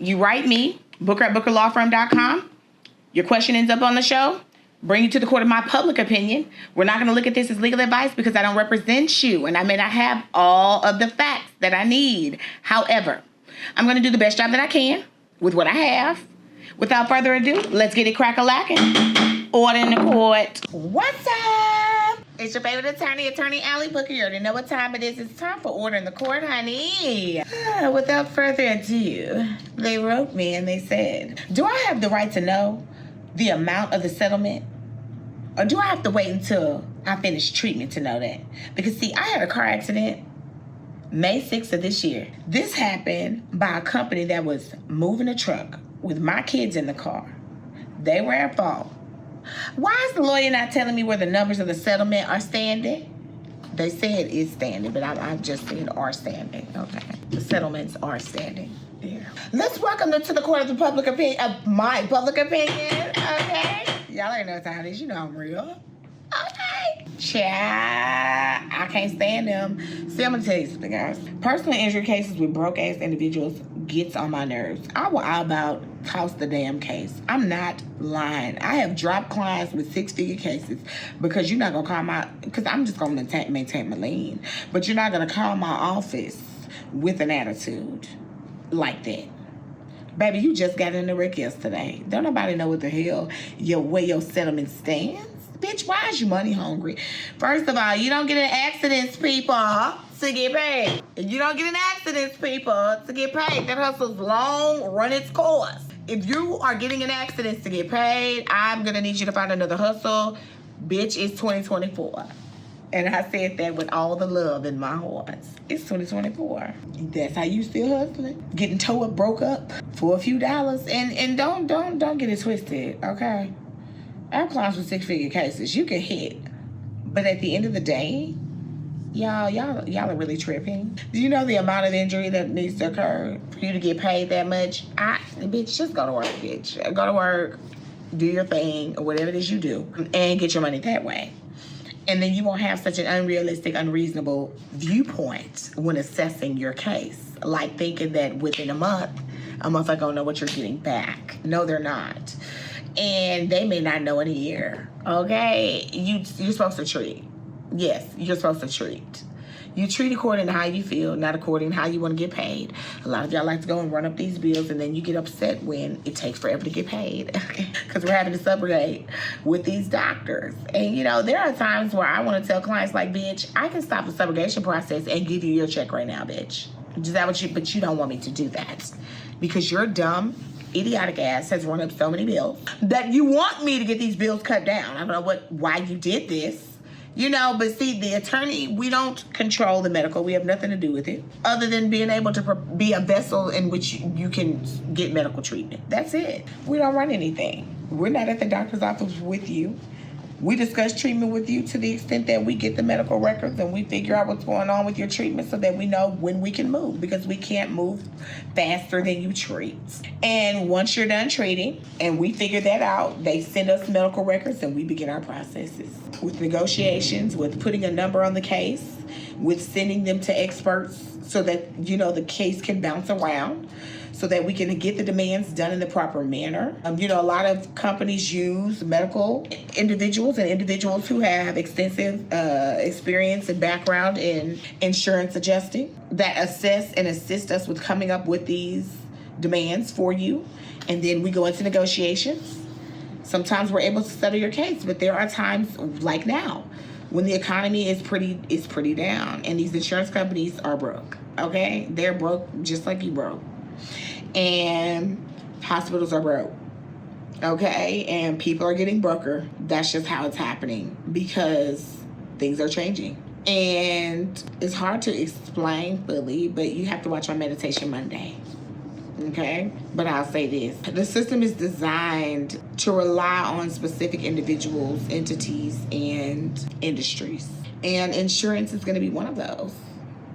You write me, Booker at bookerlawfirm.com. Your question ends up on the show. Bring you to the court of my public opinion. We're not going to look at this as legal advice because I don't represent you and I may not have all of the facts that I need. However, I'm going to do the best job that I can with what I have. Without further ado, let's get it crack-a-lackin'. Order in the court. What's up? It's your favorite attorney, Attorney Allie Booker. You already know what time it is. It's time for order in the court, honey. Without further ado, they wrote me and they said, do I have the right to know the amount of the settlement? Or do I have to wait until I finish treatment to know that? Because see, I had a car accident May 6th of this year. This happened by a company that was moving a truck with my kids in the car. They were at fault. Why is the lawyer not telling me where the numbers of the settlement are standing? They said it's standing, but I just said are standing. Okay. The settlements are standing. Yeah. Let's welcome them to the court of the public opinion, of my public opinion. Okay. Y'all already know what time it is. You know I'm real. Okay. Child, I can't stand them. See, I'm gonna tell you something, guys. Personal injury cases with broke-ass individuals gets on my nerves. I will about toss the damn case. I'm not lying. I have dropped clients with six-figure cases because you're not gonna call my, because I'm just gonna maintain my lane, but you're not gonna call my office with an attitude like that. Baby, you just got in the wreck yesterday. Don't nobody know what the hell where your settlement stands. Bitch, why is you money hungry? First of all, you don't get in accidents, people, to get paid. You don't get in accidents, people, to get paid. That hustle's long, run its course. If you are getting in accidents to get paid, I'm gonna need you to find another hustle. Bitch, it's 2024. And I said that with all the love in my heart. It's 2024. That's how you still hustling. Getting towed up, broke up for a few dollars. And don't get it twisted, okay? I have clients with six-figure cases. You can hit. But at the end of the day, y'all are really tripping. Do you know the amount of injury that needs to occur for you to get paid that much? Bitch, just go to work, bitch. Go to work, do your thing, or whatever it is you do, and get your money that way. And then you won't have such an unrealistic, unreasonable viewpoint when assessing your case. Like thinking that within a month are gonna know what you're getting back. No, they're not. And they may not know in a year, okay? You're supposed to treat. Yes, you're supposed to treat. You treat according to how you feel, not according to how you want to get paid. A lot of y'all like to go and run up these bills, and then you get upset when it takes forever to get paid. Because we're having to subrogate with these doctors. And, you know, there are times where I want to tell clients, like, bitch, I can stop the subrogation process and give you your check right now, bitch. Is that what but you don't want me to do that. Because your dumb, idiotic ass has run up so many bills that you want me to get these bills cut down. I don't know why you did this. You know, but see, the attorney, we don't control the medical. We have nothing to do with it other than being able to be a vessel in which you can get medical treatment. That's it. We don't run anything. We're not at the doctor's office with you. We discuss treatment with you to the extent that we get the medical records and we figure out what's going on with your treatment so that we know when we can move, because we can't move faster than you treat. And once you're done treating and we figure that out, they send us medical records and we begin our processes with negotiations, with putting a number on the case, with sending them to experts so that, you know, the case can bounce around, so that we can get the demands done in the proper manner. You know, a lot of companies use medical individuals and individuals who have extensive experience and background in insurance adjusting that assess and assist us with coming up with these demands for you. And then we go into negotiations. Sometimes we're able to settle your case, but there are times like now when the economy is pretty down and these insurance companies are broke, okay? They're broke just like you broke. And hospitals are broke, okay? And people are getting broker. That's just how it's happening because things are changing. And it's hard to explain fully, but you have to watch my Meditation Monday, okay? But I'll say this. The system is designed to rely on specific individuals, entities, and industries. And insurance is going to be one of those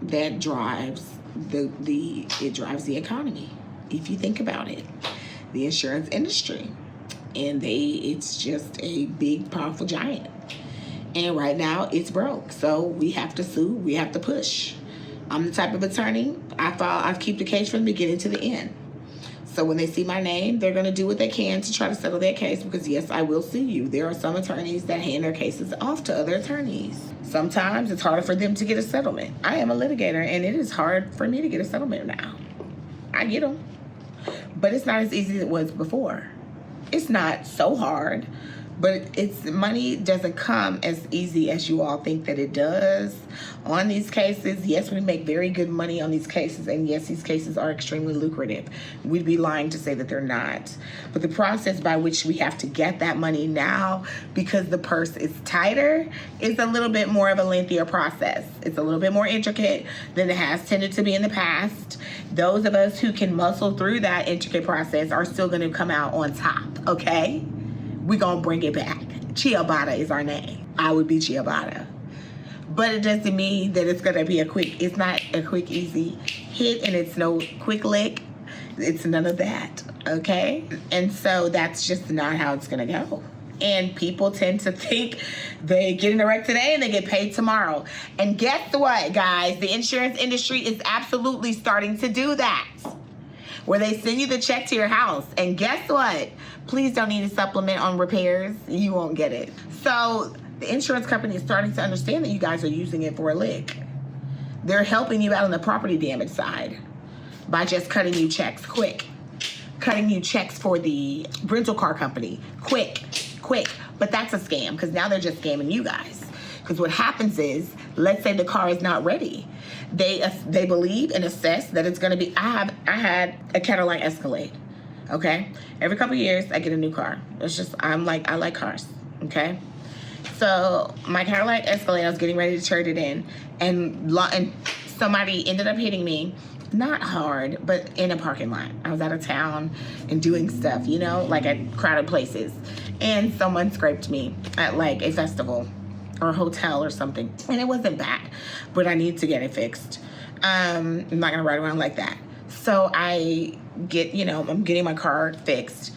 that drives it drives the economy. If you think about it, the insurance industry, and it's just a big, powerful giant. And right now it's broke. So we have to sue, we have to push. I'm the type of attorney, I keep the case from the beginning to the end. So when they see my name, they're going to do what they can to try to settle their case because, yes, I will sue you. There are some attorneys that hand their cases off to other attorneys. Sometimes it's harder for them to get a settlement. I am a litigator, and it is hard for me to get a settlement now. I get them. But it's not as easy as it was before. It's not so hard, but money doesn't come as easy as you all think that it does on these cases. Yes, we make very good money on these cases, and yes, these cases are extremely lucrative. We'd be lying to say that they're not. But the process by which we have to get that money now, because the purse is tighter, is a little bit more of a lengthier process. It's a little bit more intricate than it has tended to be in the past. Those of us who can muscle through that intricate process are still going to come out on top, okay? We're going to bring it back. Ciabatta is our name. I would be Ciabatta. But it doesn't mean that it's going to be it's not a quick, easy hit, and it's no quick lick. It's none of that, okay? And so that's just not how it's going to go. And people tend to think they get in a wreck today and they get paid tomorrow. And guess what, guys? The insurance industry is absolutely starting to do that, where they send you the check to your house. And guess what? Please don't need a supplement on repairs. You won't get it. So the insurance company is starting to understand that you guys are using it for a lick. They're helping you out on the property damage side by just cutting you checks quick. Cutting you checks for the rental car company. Quick. But that's a scam, because now they're just scamming you guys. Because what happens is, let's say the car is not ready. They believe and assess that it's going to be. I had a Cadillac Escalade. Okay, every couple of years I get a new car. It's just I like cars. Okay, so my Cadillac Escalade, I was getting ready to trade it in, and somebody ended up hitting me. Not hard, but in a parking lot. I was out of town and doing stuff, like at crowded places. And someone scraped me at like a festival or a hotel or something. And it wasn't bad, but I need to get it fixed. I'm not going to ride around like that. So I get, I'm getting my car fixed.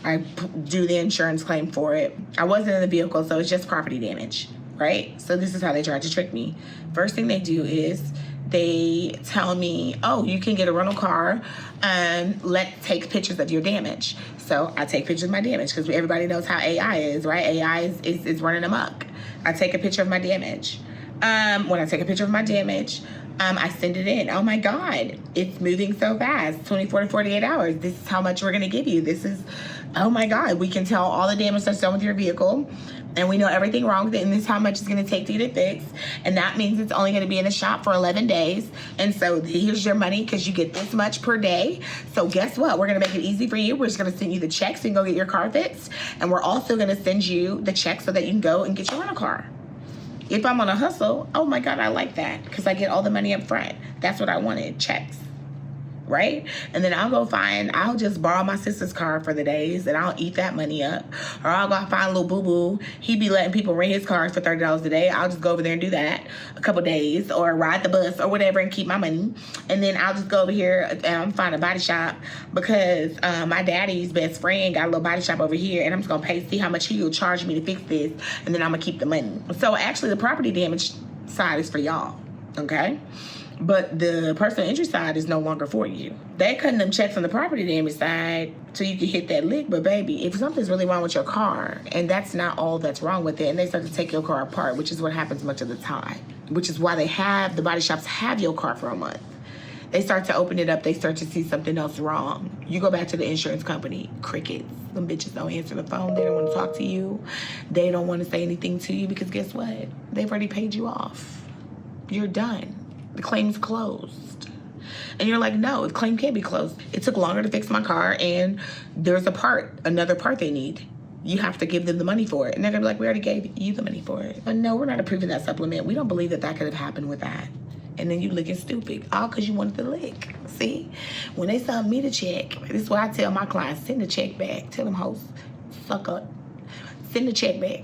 I do the insurance claim for it. I wasn't in the vehicle, so it's just property damage, right? So this is how they tried to trick me. First thing they do is they tell me, oh, you can get a rental car and take pictures of your damage. So I take pictures of my damage because everybody knows how AI is, right? AI is running amok. I take a picture of my damage. When I take a picture of my damage, I send it in. Oh my God, it's moving so fast, 24 to 48 hours. This is how much we're gonna give you. Oh my God, we can tell all the damage that's done with your vehicle, and we know everything wrong with it, and this is how much it's gonna take to get it fixed. And that means it's only gonna be in the shop for 11 days. And so here's your money because you get this much per day. So guess what? We're gonna make it easy for you. We're just gonna send you the check so you can go get your car fixed. And we're also gonna send you the check so that you can go and get your rental car. If I'm on a hustle, oh my God, I like that because I get all the money up front. That's what I wanted, checks, right? And then I'll just borrow my sister's car for the days and I'll eat that money up. Or I'll go find a little boo-boo. He be letting people rent his cars for $30 a day. I'll just go over there and do that a couple days or ride the bus or whatever and keep my money. And then I'll just go over here and find a body shop because my daddy's best friend got a little body shop over here, and I'm just going to see how much he will charge me to fix this, and then I'm going to keep the money. So actually the property damage side is for y'all, okay? But the personal injury side is no longer for you. They cutting them checks on the property damage side so you can hit that lick. But baby, if something's really wrong with your car, and that's not all that's wrong with it, and they start to take your car apart, which is what happens much of the time, which is why the body shops have your car for a month. They start to open it up. They start to see something else wrong. You go back to the insurance company, crickets. Them bitches don't answer the phone. They don't want to talk to you. They don't want to say anything to you because guess what? They've already paid you off. You're done. The claim's closed. And you're like, no, the claim can't be closed. It took longer to fix my car, and there's another part they need. You have to give them the money for it. And they're gonna be like, we already gave you the money for it. But no, we're not approving that supplement. We don't believe that could have happened with that. And then you looking stupid, all because you wanted the lick. See? When they send me the check, this is what I tell my clients, send the check back. Tell them, host, suck up. Send the check back.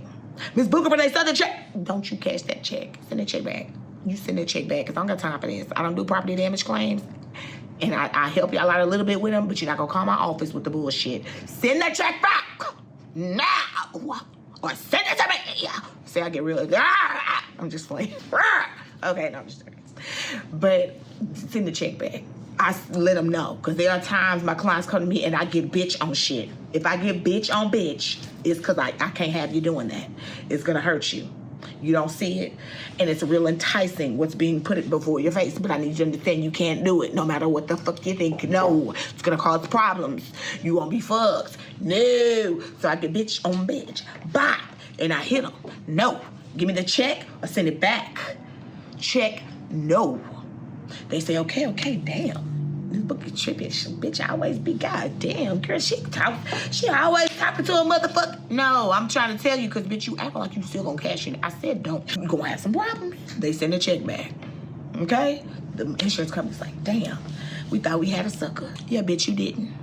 Ms. Booker, but they send the check. Don't you cash that check. Send the check back. You send that check back because I don't got time for this. I don't do property damage claims. And I help y'all out a little bit with them, but you're not going to call my office with the bullshit. Send that check back now. Or send it to me. See, I get real. I'm just playing. Okay, no, I'm just kidding. But send the check back. I let them know. Because there are times my clients come to me and I get bitch on shit. If I get bitch on bitch, it's because I can't have you doing that. It's going to hurt you. You don't see it. And it's real enticing what's being put before your face. But I need you to understand you can't do it no matter what the fuck you think. No. It's going to cause problems. You won't be fucked. No. So I get bitch on bitch. Bye. And I hit them. No. Give me the check or send it back. Check. No. They say, okay, damn. This book is trippy. Bitch, I always be goddamn. Girl, she always talking to a motherfucker. No, I'm trying to tell you because, bitch, you acting like you still gonna cash in. I said don't. You gonna have some problems. They send a check back. Okay? The insurance company's like, damn, we thought we had a sucker. Yeah, bitch, you didn't.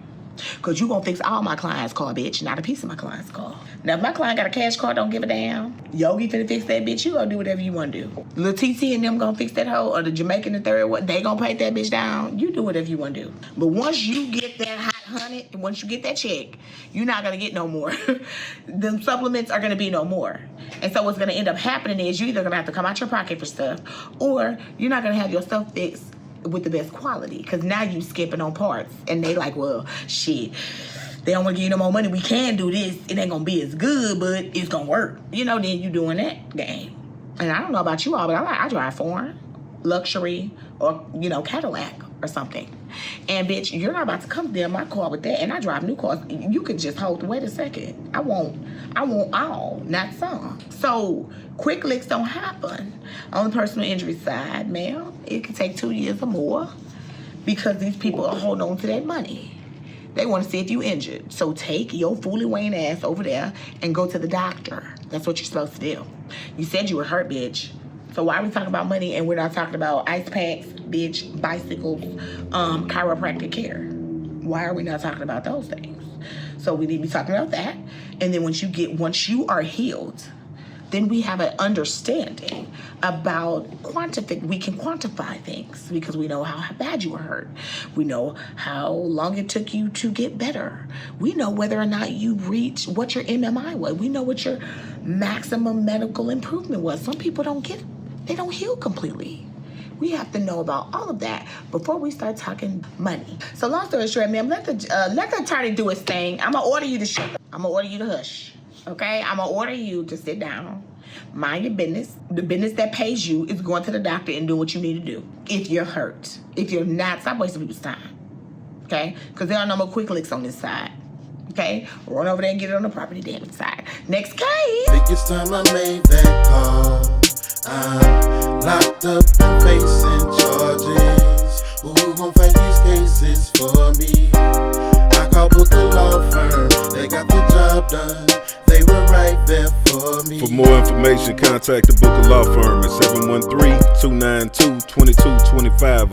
Because you gonna fix all my clients' car, bitch, not a piece of my client's car. Now, if my client got a cash card, don't give a damn. Yogi finna fix that bitch, you gonna do whatever you wanna do. Lil TT and them gonna fix that hoe, or the Jamaican the third, what they gonna pay that bitch down, you do whatever you wanna do. But once you get that hot honey, and once you get that check, you're not gonna get no more. Them supplements are gonna be no more. And so what's gonna end up happening is you either gonna have to come out your pocket for stuff, or you're not gonna have your stuff fixed with the best quality, because now you skipping on parts and they like, well, shit, they don't want to give you no more money. We can do this. It ain't gonna be as good, but it's gonna work. You know, then you doing that game. And I don't know about you all, but I drive foreign, luxury, or, you know, Cadillac or something. And bitch, you're not about to come there in my car with that. And I drive new cars. You could just wait a second. I want all, not some. So quick licks don't happen. On the personal injury side, ma'am, it can take 2 years or more because these people are holding on to that money. They want to see if you injured. So take your fooly Wayne ass over there and go to the doctor. That's what you're supposed to do. You said you were hurt, bitch. So why are we talking about money and we're not talking about ice packs, bitch, bicycles, chiropractic care? Why are we not talking about those things? So we need to be talking about that. And then once you are healed, then we have an understanding about we can quantify things because we know how bad you were hurt. We know how long it took you to get better. We know whether or not you reached what your MMI was. We know what your maximum medical improvement was. Some people they don't heal completely. We have to know about all of that before we start talking money. So long story short, ma'am, let the attorney do his thing. I'm gonna order you to shut up. I'm gonna order you to hush. Okay? I'm gonna order you to sit down, mind your business. The business that pays you is going to the doctor and doing what you need to do. If you're hurt. If you're not, stop wasting people's time. Okay? Because there are no more quick licks on this side. Okay? Run over there and get it on the property damage side. Next case. Biggest time I made that call. I'm locked up and facing charges. Who gon' fight these cases for me? I called Booker Law Firm. They got the job done. They were right there for me. For more information, contact the Booker Law Firm at 713-292-2225.